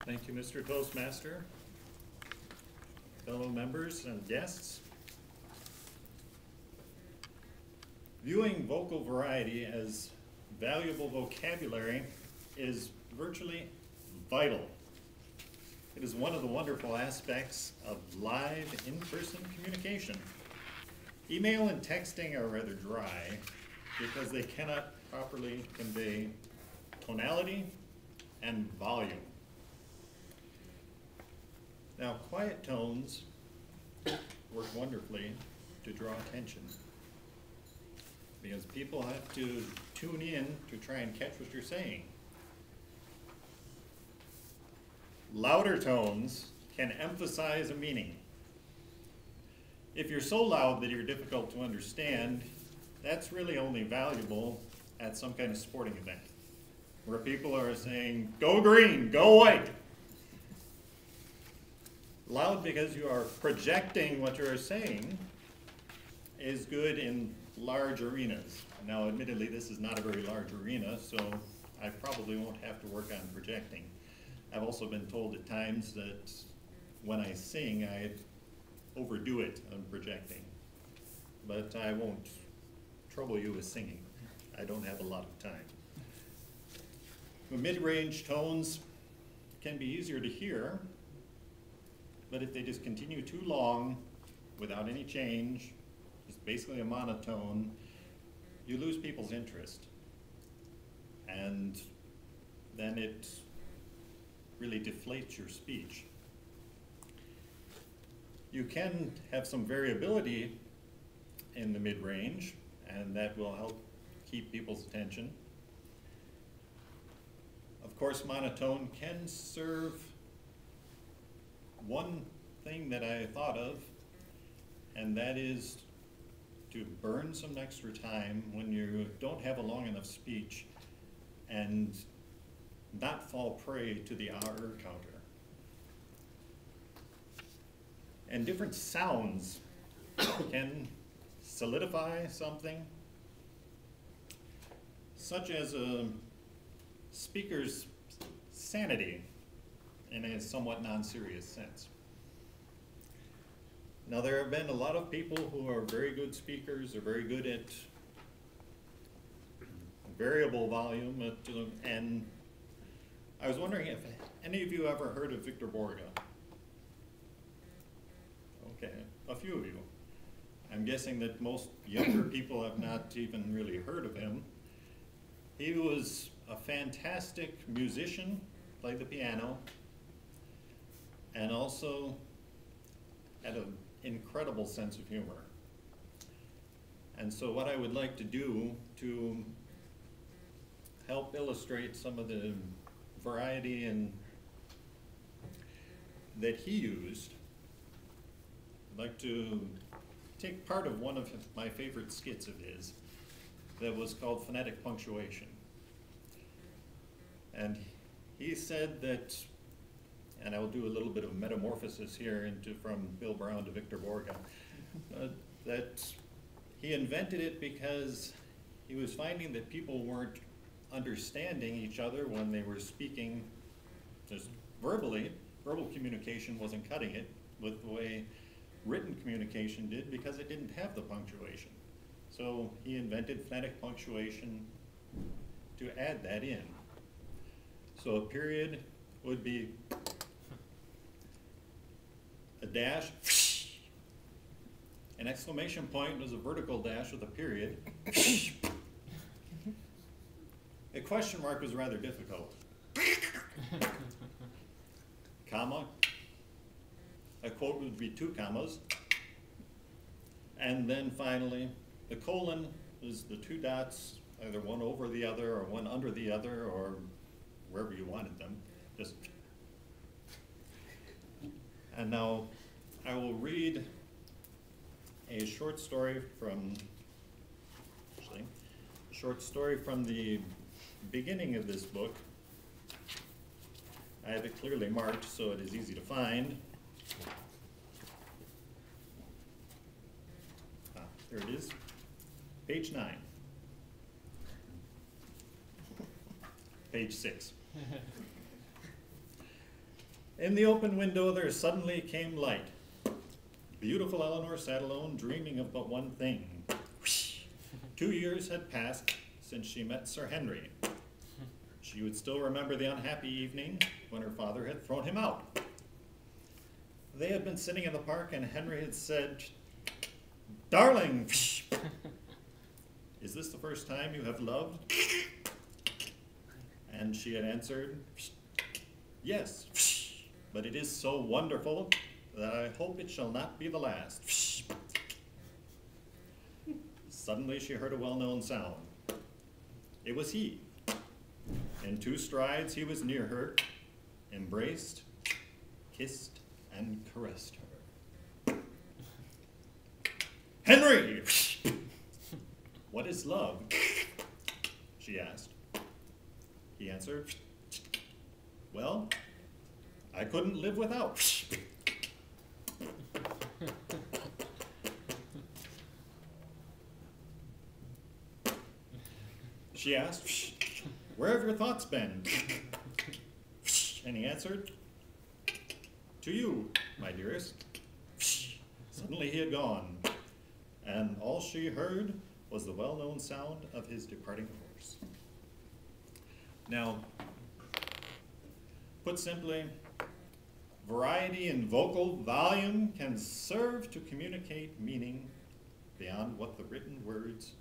Thank you, Mr. Toastmaster, fellow members and guests. Viewing vocal variety as valuable vocabulary is virtually vital. It is one of the wonderful aspects of live in-person communication. Email and texting are rather dry because they cannot properly convey tonality and volume. Now, quiet tones work wonderfully to draw attention because people have to tune in to try and catch what you're saying. Louder tones can emphasize a meaning. If you're so loud that you're difficult to understand, that's really only valuable at some kind of sporting event where people are saying, "Go green, go white." Loud because you are projecting what you're saying is good in large arenas. Now, admittedly, this is not a very large arena, so I probably won't have to work on projecting. I've also been told at times that when I sing, I overdo it on projecting. But I won't trouble you with singing. I don't have a lot of time. The mid-range tones can be easier to hear, but if they just continue too long without any change, just basically a monotone, you lose people's interest. And then it really deflates your speech. You can have some variability in the mid-range, and that will help keep people's attention. Of course, monotone can serve one thing that I thought of, and that is to burn some extra time when you don't have a long enough speech and not fall prey to the hour counter. And different sounds can solidify something, such as a speaker's sanity in a somewhat non-serious sense. Now, there have been a lot of people who are very good speakers, are very good at variable volume, and I was wondering if any of you ever heard of Victor Borge? Okay, a few of you. I'm guessing that most younger people have not even really heard of him. He was a fantastic musician, played the piano, and also had an incredible sense of humor. And so what I would like to do to help illustrate some of the variety that he used, I'd like to take part of one of my favorite skits of his that was called Phonetic Punctuation. And he said that, and I will do a little bit of metamorphosis here from Bill Brown to Victor Borge, that he invented it because he was finding that people weren't understanding each other when they were speaking just verbally. Verbal communication wasn't cutting it with the way written communication did because it didn't have the punctuation. So he invented phonetic punctuation to add that in. So a period would be a dash, an exclamation point was a vertical dash with a period. A question mark was rather difficult. Comma, a quote would be 2 commas. And then finally, the colon is the 2 dots, either one over the other or one under the other or wherever you wanted them. Just. And now I will read a short story from the beginning of this book. I have it clearly marked so it is easy to find. There it is, page 9. Page 6. In the open window there suddenly came light. Beautiful Eleanor sat alone, dreaming of but one thing. 2 years had passed since she met Sir Henry. She would still remember the unhappy evening when her father had thrown him out. They had been sitting in the park and Henry had said, "Darling, is this the first time you have loved?" And she had answered, "Yes, but it is so wonderful that I hope it shall not be the last." Suddenly she heard a well-known sound. It was he. In 2 strides he was near her, embraced, kissed, and caressed her. "Henry, what is love?" she asked. He answered, "Well, I couldn't live without." She asked, "Where have your thoughts been?" And he answered, "To you, my dearest." Suddenly he had gone, and all she heard was the well-known sound of his departing horse. Now, put simply, variety in vocal volume can serve to communicate meaning beyond what the written words